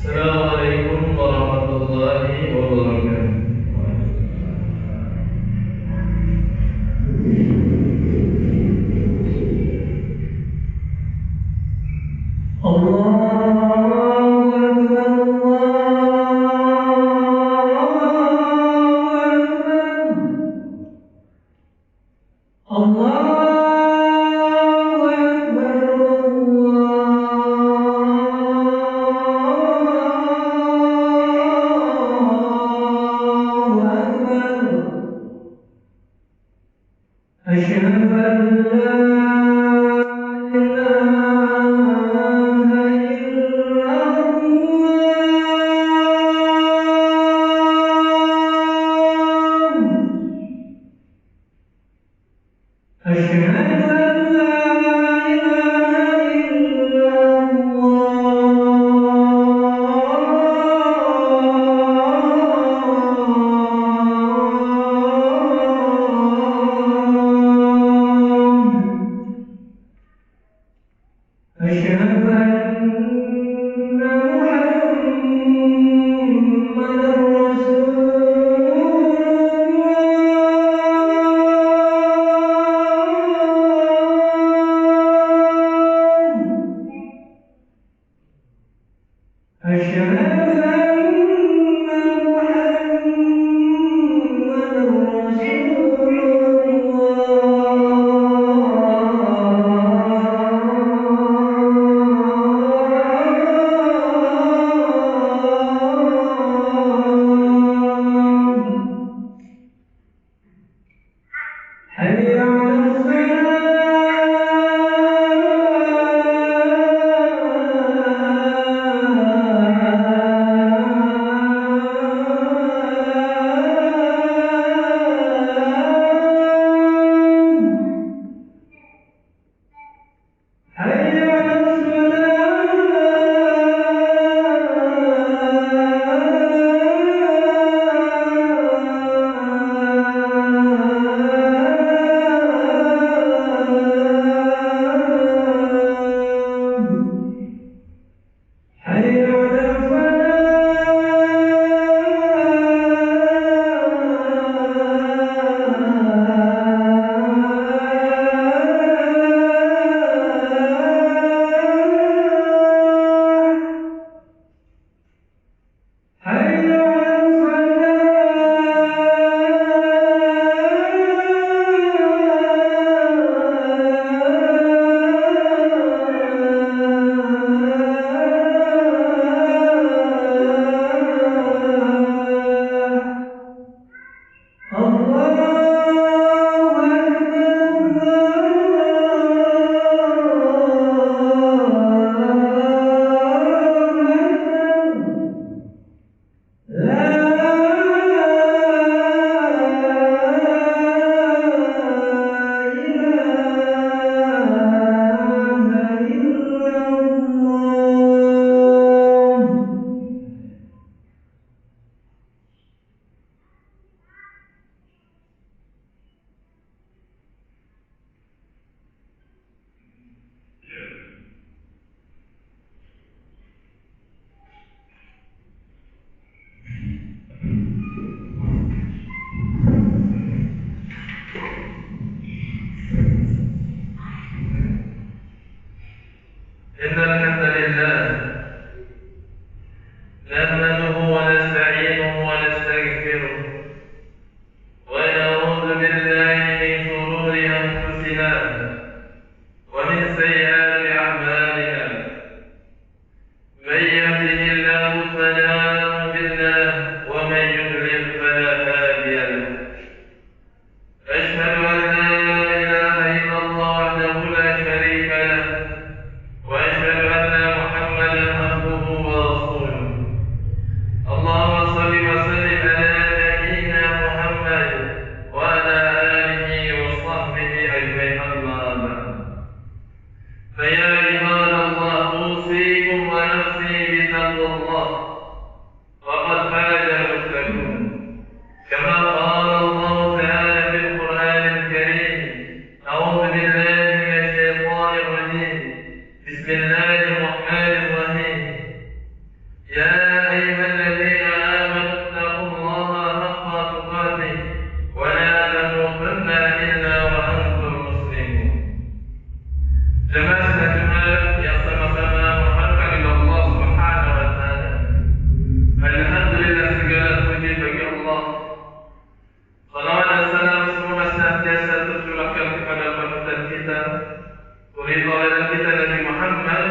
Assalamualaikum warahmatullahi wabarakatuh. إن الحمد لله نحمده ونستعينه ونستغفره ونعوذ بالله من شرور أنفسنا ومن سيئات أعمالنا. من يهده الله فلا مضل له ومن يضلل فلا هادي له. أشهد أن لا إله إلا الله وحده لا شريك له وأشهد أن محمدا عبده ورسوله. اللهم صل وسلم على نبينا محمد وعلى آله وصحبه أجمعين. أما بعد، فيا عباد الله، أوصيكم ونفسي بتقوى الله، وقد فاز المتقون. كما قال الله تعالى في القرآن الكريم: أعوذ بالله من الشيطان الرجيم. بسم الله الرحمن الرحيم. يا oleh tauladan kita Nabi Muhammad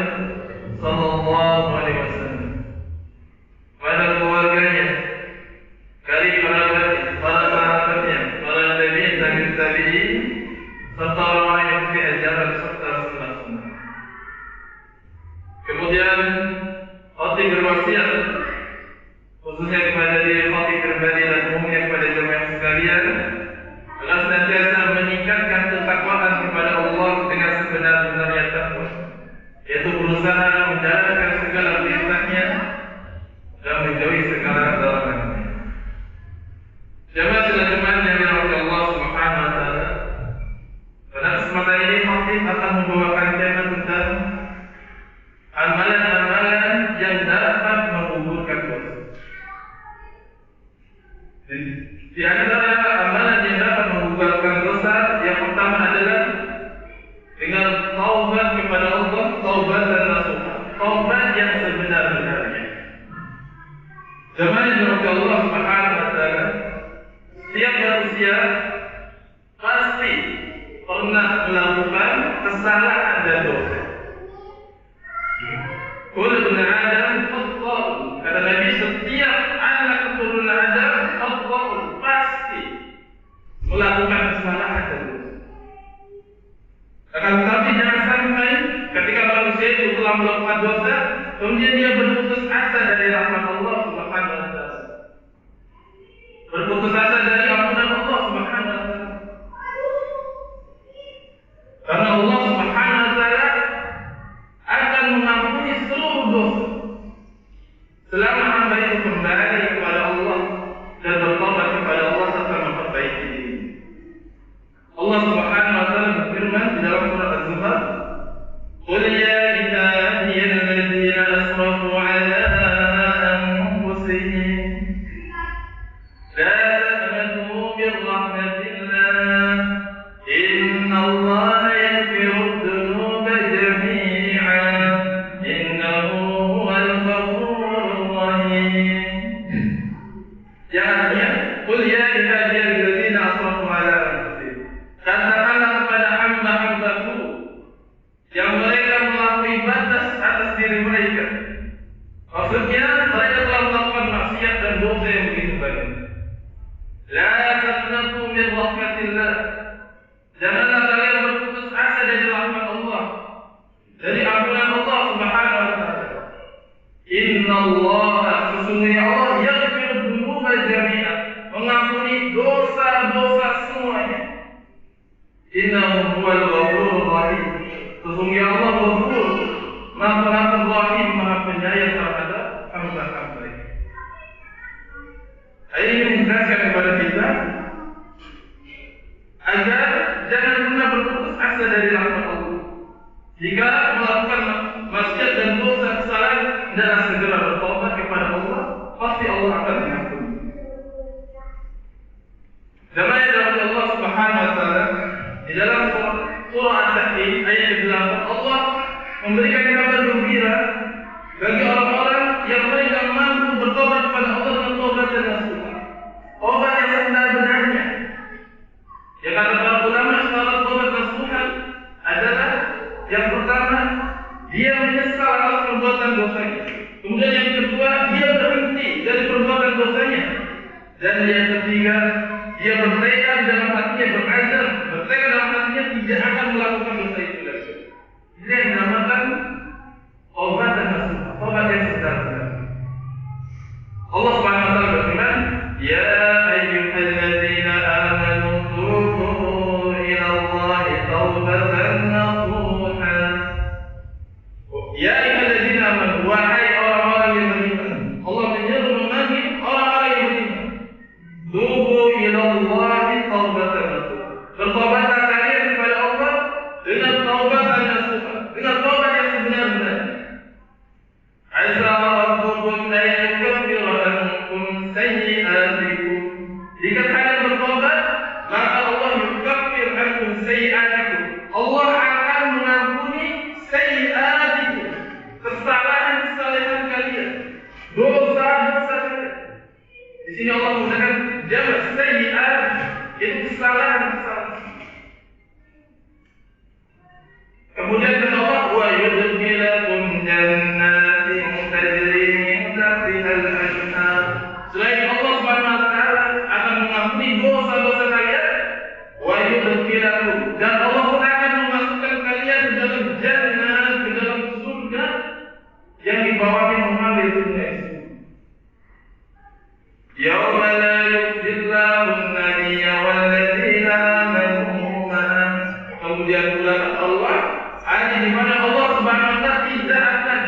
sallallahu alaihi wasallam, pada keluarganya, kali kerabatnya, para sahabatnya, para tabi'in dan tabi'in, serta orang yang mengikuti ajaran serta sunnah-sunnah. Kemudian khatib berwasiat khususnya kepada diri khatib pribadi dan umumnya kepada jemaah sekalian, agar senantiasa meningkatkan ketakwaan kepada Allah dengan sebenar-benarnya takwa, yaitu berusaha menjalankan segala perintahnya dan menjauhi segala larangannya. Jemaah sekalian yang dirahmati Allah Subhanahu wa taala, pada kesempatan ini khatib akan membawakan tema tentang amalan-amalan yang dapat menggugurkan dosa. Di antara amalan yang dapat menggugurkan dosa, yang pertama adalah dengan taubat kepada Allah, taubat dan nasuha, taubat yang sebenar-benarnya. Jemaah yang dirahmati Allah Subhanahu wa taala, setiap manusia pasti pernah melakukan kesalahan dan dosa. Kullu ibn Adam khata'un. Kata Nabi, setiap anak keturunan Adam khata'un, pasti melakukan kesalahan dan dosa. Akan tetapi jangan sampai ketika manusia itu telah melakukan dosa, kemudian dia berputus asa dari rahmat Allah Subhanahu wa taala, berputus asa dari ampunan Allah Subhanahu wa taala. Karena Allah Subhanahu wa taala akan mengampuni seluruh dosa selama hamba itu kembali kepada Allah dan bertobat kepada Allah serta memperbaiki diri. Allah Subhanahu wa taala berfirman di dalam surah Az-Zumar, "Qul ya ibadiyalladzina asrafu 'ala anfusihim la taqnatu min rahmatillah innallaha yaghfiru dzunuba jami'an innahu huwal ghafurur rahim." Yang artinya, "Qul ya ibadiyalladzina asrafu 'ala anfusihim." Katakanlah kepada hamba-hambaku yang mereka melampaui batas atas diri mereka. Maksudnya, mereka telah melakukan maksiat dan dosa yang begitu banyak. La taqnatu min rahmatillah. Janganlah kalian berputus asa dari rahmat Allah, dari ampunan Allah Subhanahu wa taala. Innallaha, sesungguhnya Allah, yaghfiru dzunuba jami'an, mengampuni dosa-dosa semuanya. Innahu huwal ghafurur rahim, sesungguhnya Allah Ghafur, Maha Pengampun, Rahim, Maha Penyayang terhadap hamba-hambanya. Ini menjelaskan kepada kita agar jangan pernah berputus asa dari rahmat Allah. Jika melakukan maksiat dan dosa kesalahan, hendaklah segera bertobat kepada Allah, pasti Allah akan mengampuni. Jemaah yang dirahmati Allah Subhanahu wa taala, di dalam surah At-Tahrim ayat 8, Allah memberikan kabar gembira bagi orang-orang yang mereka mampu bertobat kepada Allah dengan tobat dan nasuha, tobat yang sebenar-benarnya. Yang kata para ulama, syarat tobat nasuha adalah yang pertama, dia menyesal atas perbuatan dosanya. Kemudian yang kedua, dia berhenti dari perbuatan dosanya. Dan yang ketiga, dia bertekad dalam hatinya, berazam, bertekad dalam hatinya tidak akan melakukan dosa itu lagi. Ini yang dinamakan tobat dan nasuha, tobat yang sebenar-benar. Allah Subhanahu wa taala berfirman, "Ya ayyuhalladzina amanu tubu ila Allahi taubatan nasuha." Ya ayyuhalladzina amanu, wahai orang-orang yang beriman. Allah menyeru memanggil orang-orang yang beriman. Tubu ila Allahi taubatan nasuha. Bertobatlah kalian kepada Allah dengan taubatan nasuha, dengan taubat yang sebenar-benarnya. Asa rabbukum an yukaffira ankum sayyi'atikum. Jika kalian bertobat, maka Allah yukaffir ankum sayyi'atikum. Allah akan mengampuni sayyi'atikum, kesalahan-kesalahan kalian, dosa-dosa kalian. Di sini Allah menggunakan jamak sayyi'at, yaitu kesalahan-kesalahan. Kemudian kata Allah, wa yudkhilakum jannatin tajri min tahtiha al-anhar. Selain Allah Subhanahu wa taala akan mengampuni dosa-dosa kalian, wa yudkhilakum, dan Allah pun akan memasukkan kalian ke dalam jannah, ke dalam surga yang di bawahnya mengalir sungai. Yauma la yukhzillahu an-nabiyya wal-ladzina amanu ma'ah. Kemudian pula Allah, hari di mana Allah Subhanahu wa taala tidak akan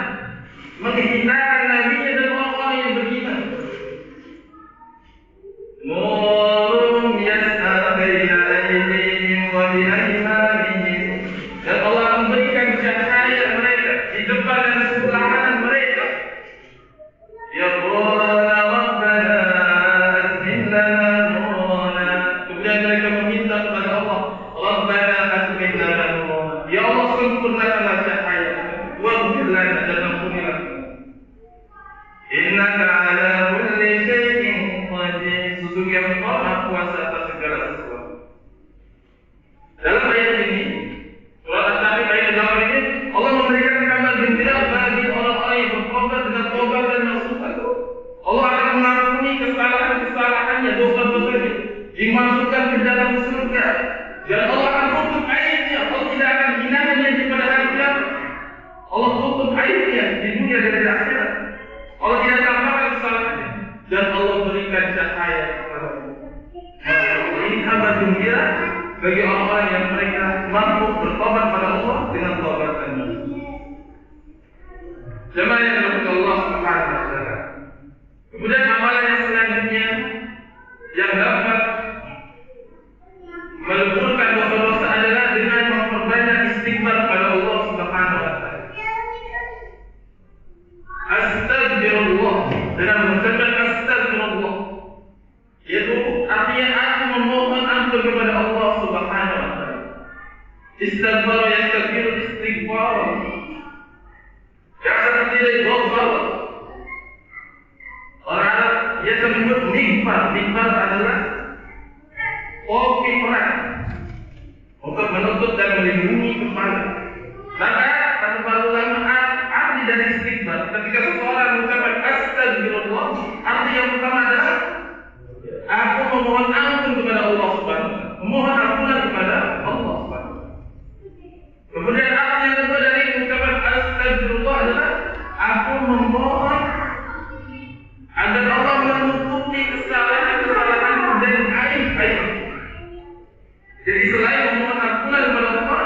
menghinakan nabinya dan orang-orang yang beriman. Nurun yas'a baina aydihim wa bi aymanihim. Dan Allah memberikan cahaya mereka di depan dan sebelah kanan mereka. Yaquluna rabbana atmim lana nurana. Kemudian mereka meminta kepada Allah, Rabbana atmim lana nurana. Ya Allah, sempurnakanlah cahaya, waghfir lana, dan ampunilah. Innaka ala kulli syai'in qadir. Sesungguhnya Engkau Maha Kuasa atas segala sesuatu. Dalam ayat ini, surat At-Tahrim ayat 8 ini, Allah memberikan kabar gembira bagi orang-orang yang bertobat dengan tobat dan nasuha. Allah akan mengampuni kesalahan-kesalahannya, dosa-dosanya, dimasukkan ke dalam surga. Dan Allah akan tutup aibnya. Allah tidak akan hinakannya pada hari kiamat. Allah tutup aibnya di dunia dan di akhirat. Allah tidak tambahkan kesalahannya. Dan Allah berikan cahaya kepada kita. Ini kabar gembira bagi orang-orang yang mereka mampu bertobat pada Allah dengan tobat dan nasuha. Jemaah yang dirahmati Allah Subhanahu wa taala. Kemudian amalan yang selanjutnya yang dapat meleburkan dosa-dosa adalah dengan memperbanyak istighfar pada Allah Subhanahu wa taala. Astagfirullah, dengan mengucapkan astagfirullah, yaitu artinya aku memohon ampun kepada Allah Subhanahu wa taala. Istighfar yastaghfiru istighfar. Kata tidak ghafar. Orang Arab biasa menyebut mighfar. Mighfar adalah topi perang untuk menutup dan melindungi kepala. Maka kata para ulama, arti dari istighfar ketika seseorang mengucapkan astagfirullah, arti yang pertama adalah aku memohon ampun kepada Allah Subhanahu wa taala, memohon ampunan kepada Allah Subhanahu wa taala. Kemudian arti yang kedua dari ucapan astagfirullah adalah aku memohon agar Allah menutupi kesalahan-kesalahan dan aib-aib. Jadi selain memohon ampunan kepada Allah,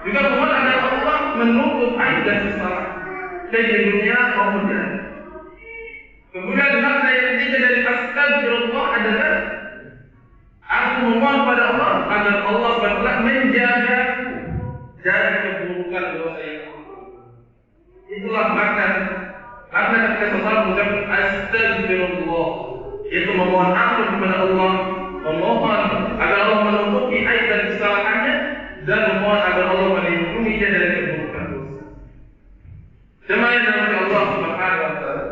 juga memohon agar Allah menutup aib dan kesalahan baik di dunia maupun di akhirat. Kemudian makna yang ketiga dari astagfirullah adalah aku memohon pada Allah agar Allah menjaga dari keburukan dosa itu. Itulah makna ketika seseorang mengucapkan astagfirullah, yaitu memohon ampun kepada Allah, memohon agar Allah menutupi aib dan kesalahannya, dan memohon agar Allah melindunginya dari keburukan dosa. Jemaah yang dirahmati Allah Subhanahu wa taala.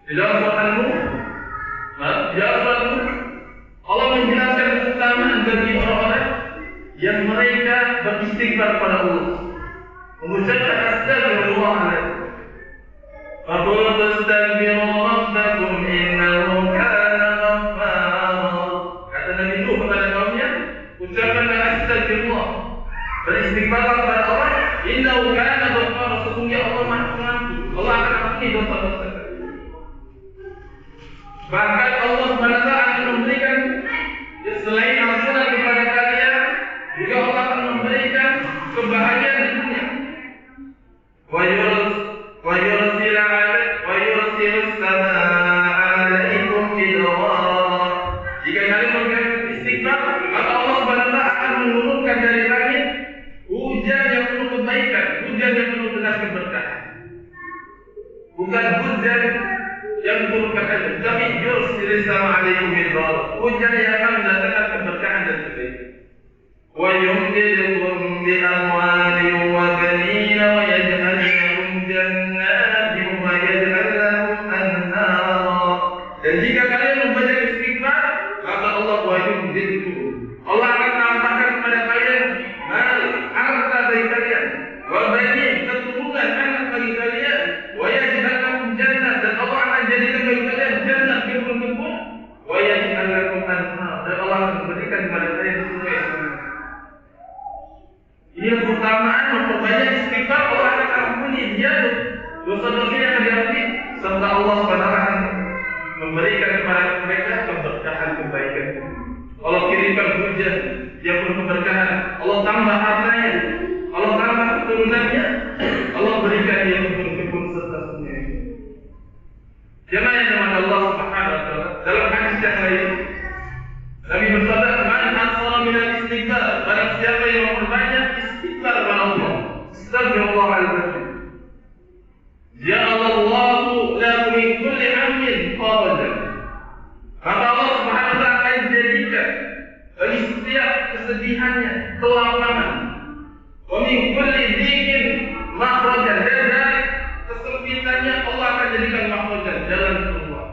Di dalam surat An-Nur, Allah menjelaskan keutamaan bagi orang-orang yang mereka beristighfar kepada Allah, mengucapkan astagfirullah alaihi. فَقُلْ تَسْتَغْفِرُوا رَبَّكُمْ إِنَّهُ كَانَ غَفَّارًا. Kata Nabi Nuh kepada kaumnya, ucapkanlah astagfirullah, beristighfarlah kepada Allah, innahu kana ghaffara, sesungguhnya Allah Maha Pengampun. Allah akan ampuni dosa-dosa. Bahkan Allah SWT akan memberikan selain ampunan kepada kalian, juga Allah akan memberikan kebahagiaan di dunia. Jika kalian mengucapkan istighfar, maka Allah SWT akan menurunkan dari langit hujan yang penuh kebaikan, hujan yang penuh dengan keberkahan. Bukan hujan yang diturunkan saja, tapi yursilis sama alaikum bil-barakah, hujan yang akan mendatangkan keberkahan dan kebaikan. Wa yumdidukum bi amwalin wa banin wa yaj'al lakum jannatin wa yaj'al lakum anhara. Dan jika kalian membaca istighfar, maka Allah wa yumdidukum, Allah akan tambahkan kepada kalian harta dari kalian, wa keutamaan memperbanyak istighfar, Allah akan ampuni dia dosa-dosa yang akan diampuni, serta Allah SWT akan memberikan kepada mereka keberkahan kebaikan. Allah kirimkan hujan, dia pun keberkahan. Allah tambah hartanya, Allah tambah keturunannya, Allah berikan dia kebun-kebun serta sungai. Jemaah yang dirahmati Allah Subhanahu wa taala, dalam hadis yang lain Nabi bersabda, "Man ansara min al-istighfar", barang siapa yang memperbanyak istighfar kepada Allah, astagfirullahaladzim, ja'alallahu lahu min kulli hammin farajan. Maka Allah Subhanahu wa taala akan jadikan bagi setiap kesedihannya kelapangan. Wa min kulli dhiqin makhrajan, dan dari kesempitannya Allah akan jadikan makhrajan, jalan keluar.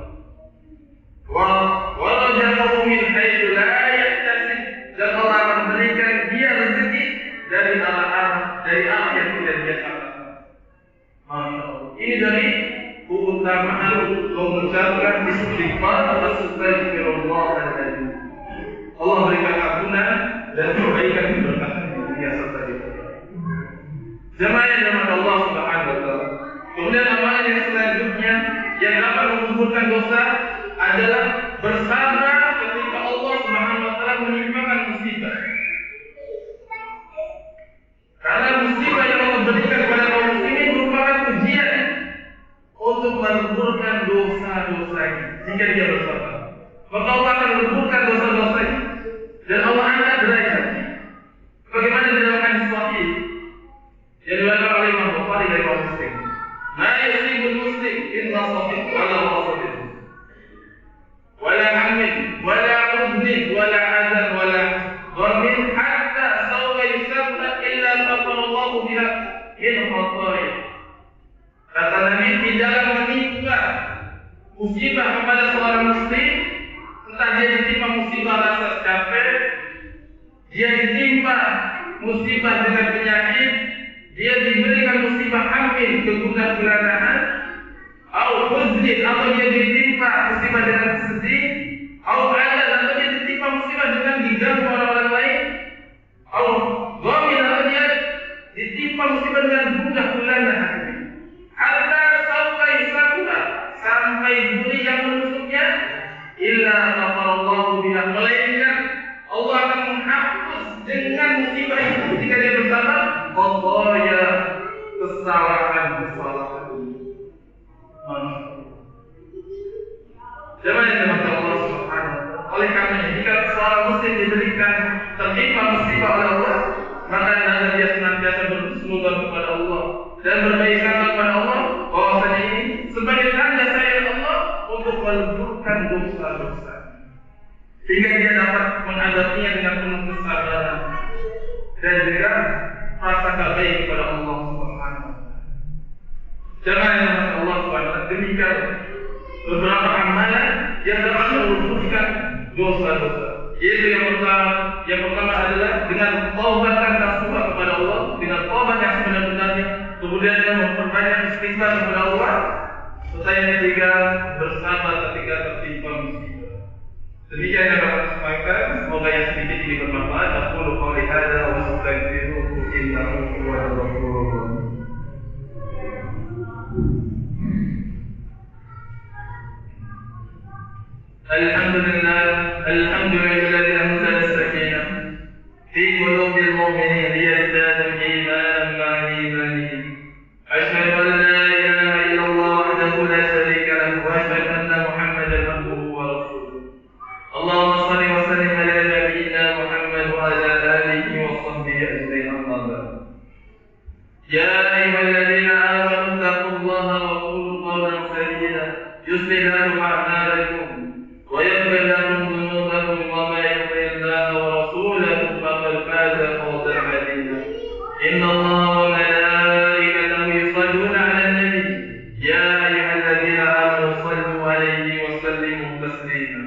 Wa rajahu min haitsu la yahtasib, dan Allah akan berikan dia rezeki dari arah yang tidak dia sangka. Masya Allah. Ini dari keutamaan mengucapkan istighfar, astagfirullahaladzim. Allah berikan ampunan dan kebaikan keberkahan yang biasa tadi. Jemaah yang dirahmati Allah Subhanahu wa taala. Kemudian amalan yang selanjutnya yang dapat menggugurkan dosa adalah bersabar ketika Allah Subhanahu wa taala menimpakan musibah. Karena musibah yang Allah berikan kepada kaum muslimin merupakan ujian untuk menggugurkan dosa-dosanya. Jika dia bersabar, maka Allah akan menggugurkan dosa-dosanya dan Allah angkat derajatnya. Bagaimana di dalam hadis sahih yang diriwayatkan oleh Imam Bukhari dari Imam Muslim, "Ma yusibul muslim illa sabir wala wasabir, wala hammin, wala udnin, wala adan, wala ghamin, hatta sawfa yusabba illa ghafarallahu biha in khataya." Kata Nabi, tidaklah menimpa musibah kepada seorang muslim, entah dia ditimpa musibah rasa capek, dia ditimpa musibah dengan penyakit, dia diberikan musibah hamil, kegundah-gulanaan, atau dia ditimpa musibah dengan sedih, atau dia ditimpa musibah dengan diganggu orang lain, atau dia ditimpa musibah dengan gundah-gulanaan. Hatta sampai buri yang menusuknya, illa ghafarallahu biha, melainkan Allah akan menghapus dengan musibah itu jika dia bersabar qadaya, kesalahan. Jemaah yang dirahmati Allah Subhanahu wa taala. Oleh karena jika seorang muslim diberikan tertimpa musibah oleh Allah, maka hendaknya dia senantiasa bersemoga kepada Allah dan berbaik sangka kepada Allah bahwasanya ini sebagai tanda sayang Allah untuk meluputkan dosa-dosa, sehingga dia dapat menghadapinya dengan penuh kesabaran dan juga rasa baik kepada Allah Subhanahu wa taala. Jangan Allah Subhanahu wa taala, demikian beberapa amalan yang dapat meluputkan dosa-dosa. Yaitu yang pertama adalah dengan taubatan nasuha kepada Allah, dengan taubat yang sebenar-benarnya, kemudian dia memperbanyak istighfar kepada Allah, serta yang ketiga bersabar ketika tertimpa musibah. Demikian yang dapat saya semoga yang sedikit ini bermanfaat. Aqulu qouli hadza wa astaghfiruhu innahu huwal ghafurur rahim. الحمد لله الذي أنزل السكينة في قلوب المؤمنين ليزدادوا إيمانا مع إيمانهم. أشهد أن لا إله إلا الله وحده لا شريك له، وأشهد أن محمدا عبده ورسوله. اللهم صل وسلم على نبينا محمد وعلى آله وصحبه أجمعين. أما بعد، يا أيها الذين آمنوا اتقوا الله وقولوا قولا سديدا يصلح لكم أعمالكم ويغفر لكم ذنوبكم، ومن يطع الله ورسوله فقد فاز فوزا عظيما. إن الله وملائكته يصلون على النبي، يا أيها الذين آمنوا صلوا عليه وسلموا تسليما.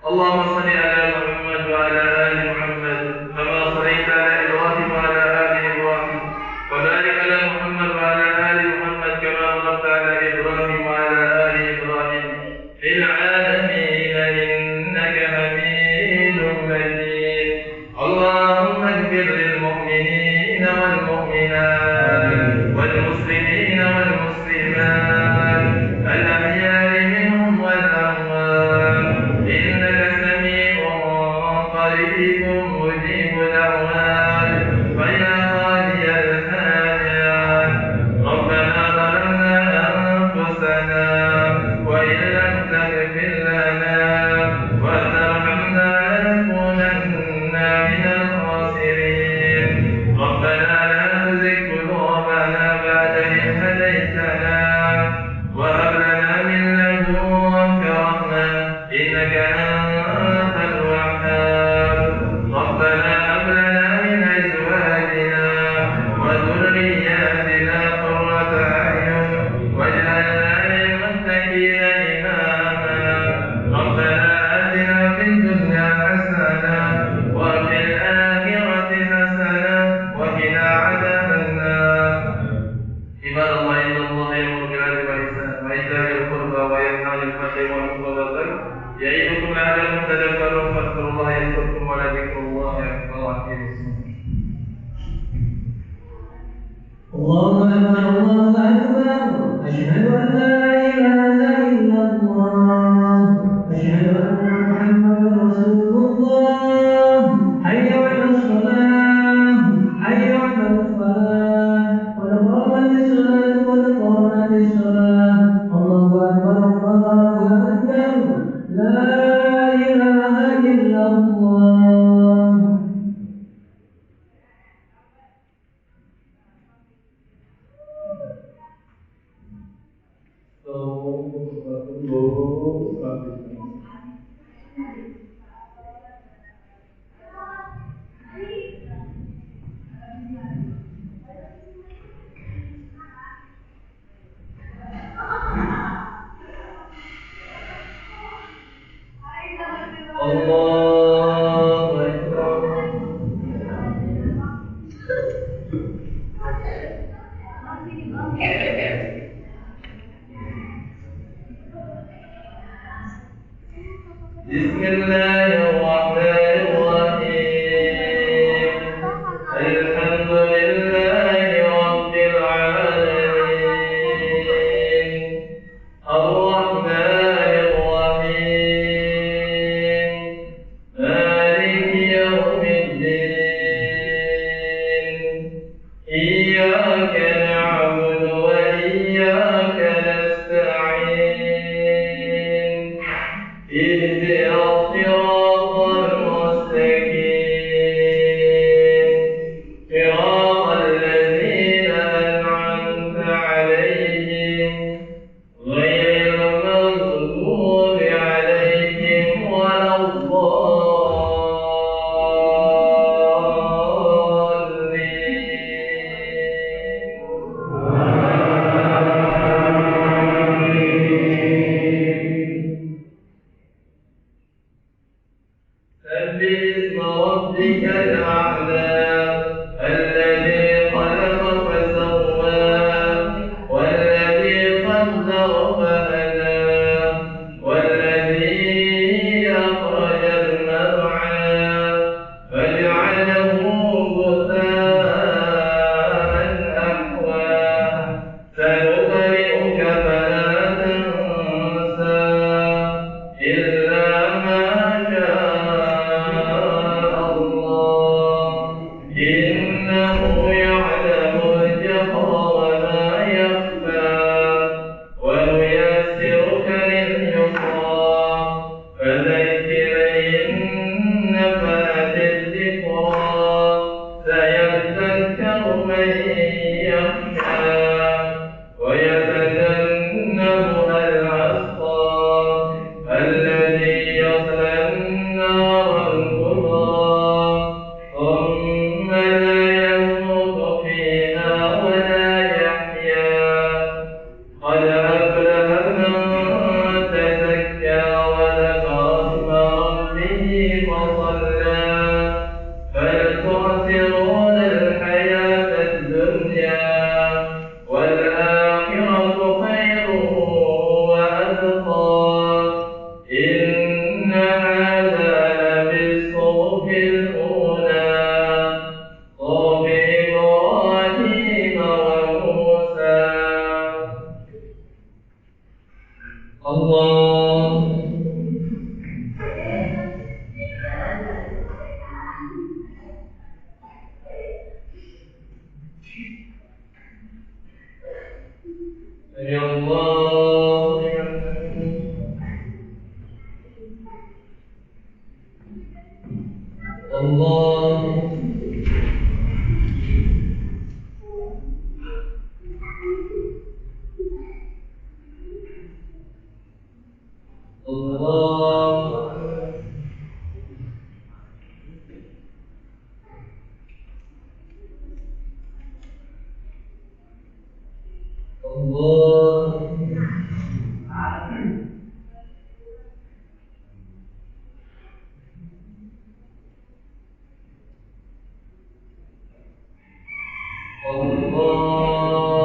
اللهم صل على محمد وعلى آل محمد كما صليت على إبراهيم وعلى آل إبراهيم، وبارك على محمد وعلى آل محمد كما باركت على إبراهيم وعلى آل إبراهيم في العالمين إنك حميد مجيد. اللهم اغفر للمؤمنين والمؤمنات والمؤمنات والمسلمين والمسلمات الأحياء منهم والأموات إنك سميع قريب مجيب دعوات فيا قاضي الحاجات ربنا ظلمنا أنفسنا وإن لم تغفر لنا وترحمنا لنكونن من الخاسرين ربنا لا تزغ قلوبنا بعد إذ هديتنا وهب لنا من لدنك رحمة إنك أنت الوهاب ربنا هب لنا من أزواجنا وذرياتنا قرة أعين واجعلنا للمتقين إماما ربنا آتنا في الدنيا حسنة وفي الآخرة حسنة وقنا عذاب النار عباد الله إن الله يأمر بالعدل والإحسان وإيتاء ذي القربى وينهى عن الفحش والمنكر والبغي يعظكم لعلكم تذكرون فاذكروا الله يذكركم ولذكر الله أكبر وأقيموا الصلاة الله أكبر الله أكبر أشهد أن لا إله إلا الله أشهد أن محمدا رسول الله حي على الصلاة حي على الفلاح قد قامت الصلاة قد قامت الصلاة الله أكبر الله أكبر لا إله إلا الله الله أكبر بسم الله الرحمن الرحيم الحمد لله رب العالمين الرحمن الرحيم مالك يوم الدين إياك نعبد وإياك نستعين اهدنا الصراط المستقيم صراط الذين أنعمت عليهم غير المغضوب عليهم ولا الضالين سبح اسم ربك الأعلى الذي خلق فسوى والذي قدر فهدى والذي أخرج المرعى فجعله غثاء أحوى سنقرئك فلا تنسى إلا ما شاء الله إنه يعلم الجهر وما يخفى ونيسرك لليسرى فذكر إن نفعت الذكرى سيذكر من يخشى ويتجنبها الأشقى الذي يصلى النار الكبرى ثم لا يموت فيها ولا يحيا قد أفلح من تزكى وذكر اسم ربه فصلى بل تؤثرون الحياة الدنيا والآخرة خير وأبقى إن هذا لفي الصحف الأولى صحف إبراهيم سمع الله لمن حمده الله الله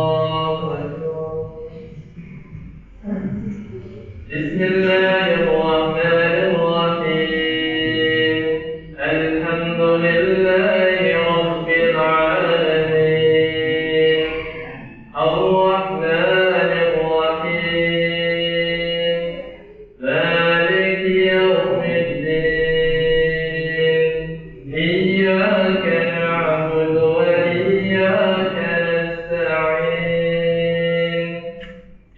الله الله بسم الله الرحمن الرحيم الحمد لله رب العالمين الرحمن الرحيم مالك يوم الدين إياك نعبد وإياك نستعين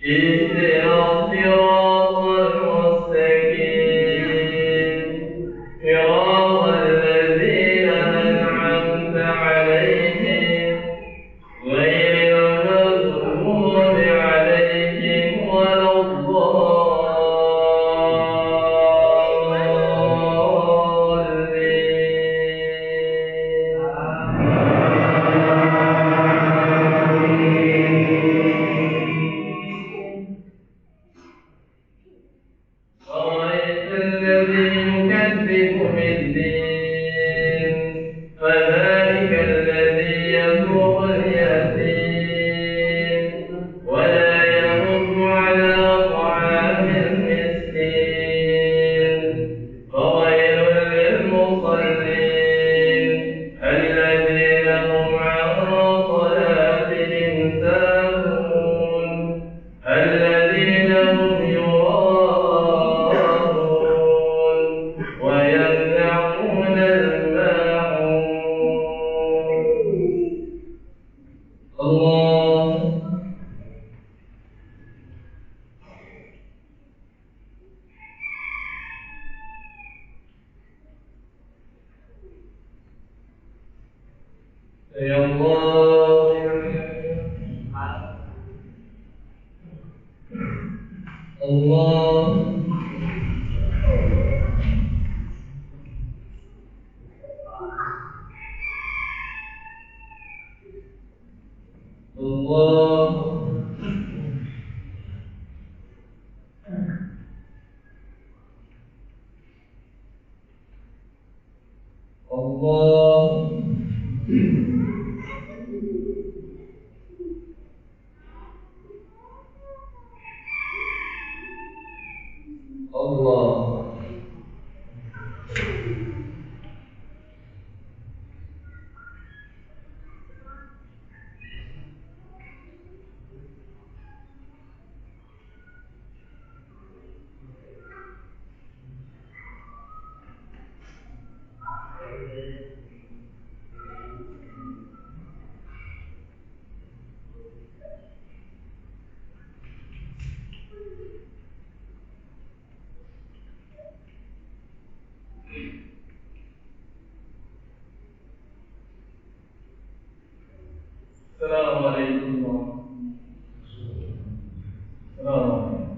اهدنا الصراط المستقيم صراط الذين أنعمت عليهم غير المغضوب عليهم ولا أرأيت الذي يكذب بالدين فذلك الذي يدعو اليتيم ولا يحض على طعام المسكين فويل للمصلين الذين هم عن صلاتهم ساهون الذين هم يراءون ويمنعون الماعون الله يا الله الله الله الله الله السلام عليكم السلام عليكم